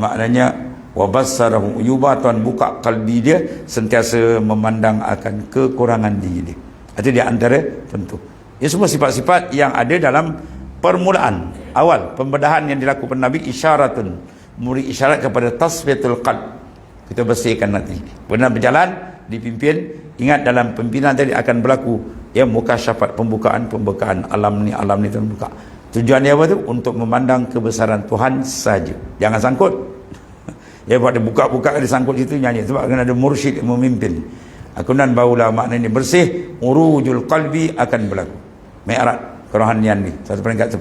S1: maknanya wabassarahu uyuba, Tuhan buka kalbi dia sentiasa memandang akan kekurangan diri dia. Itu di antara tentu. Ini semua sifat-sifat yang ada dalam permulaan awal pembedahan yang dilakukan Nabi, isyaratun, memberi isyarat kepada tasfiyatul qalb. Kita bersihkan nanti. Benar berjalan, dipimpin. Ingat dalam pimpinan tadi akan berlaku ya mukasyafat, pembukaan alam ni terbuka. Tujuan dia apa tu? Untuk memandang kebesaran Tuhan saja. Jangan sangkut. Ya buat dia buka-buka disangkut situ nyanyi. Sebab kena ada mursyid yang memimpin. Kemudian barulah maknanya bersih, urujul qalbi akan berlaku. Mi'raj kerohanian ni. Satu peringkat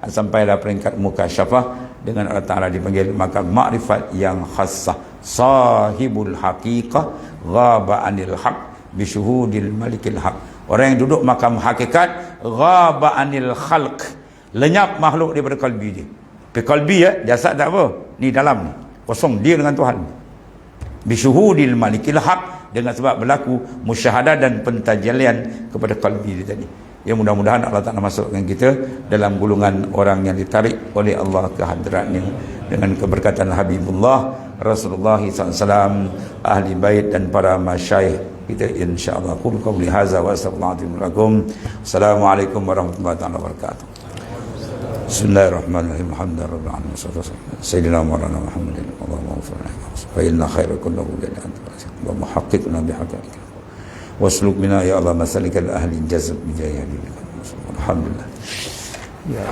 S1: sampailah peringkat mukasyafah dengan Allah Ta'ala dipanggil maka ma'rifat yang khassah. Sahibul haqiqah ghaba anil haq bisyuhudil malikil haq. Orang yang duduk makam hakikat ghaba anil khalq, lenyap makhluk daripada kalbi dia. Kalbi ya, jasad tak apa, ni dalam ni kosong, dia dengan Tuhan. Bisyuhudil malikil haq, dengan sebab berlaku musyahadah dan pentajalian kepada kalbi dia tadi. Ya mudah-mudahan Allah Ta'ala masukkan kita dalam golongan orang yang ditarik oleh Allah ke hadratnya dengan keberkatan Habibullah Rasulullah SAW, ahli bait dan para masyayikh kita insya-Allah. Qul qawli hadza wa astaghfirullahaladzim. Assalamualaikum warahmatullahi wabarakatuh. Bismillahirrahmanirrahim. Alhamdulillahirabbil alamin. Sayyidina Maulana Muhammadin Allahumma ighfir lana wa inna khairal kullahu lana wa muhaqqiqna bihaqqika. Wasluk bina ya Allah masalikal ahli jazab bijaya. Alhamdulillah. Ya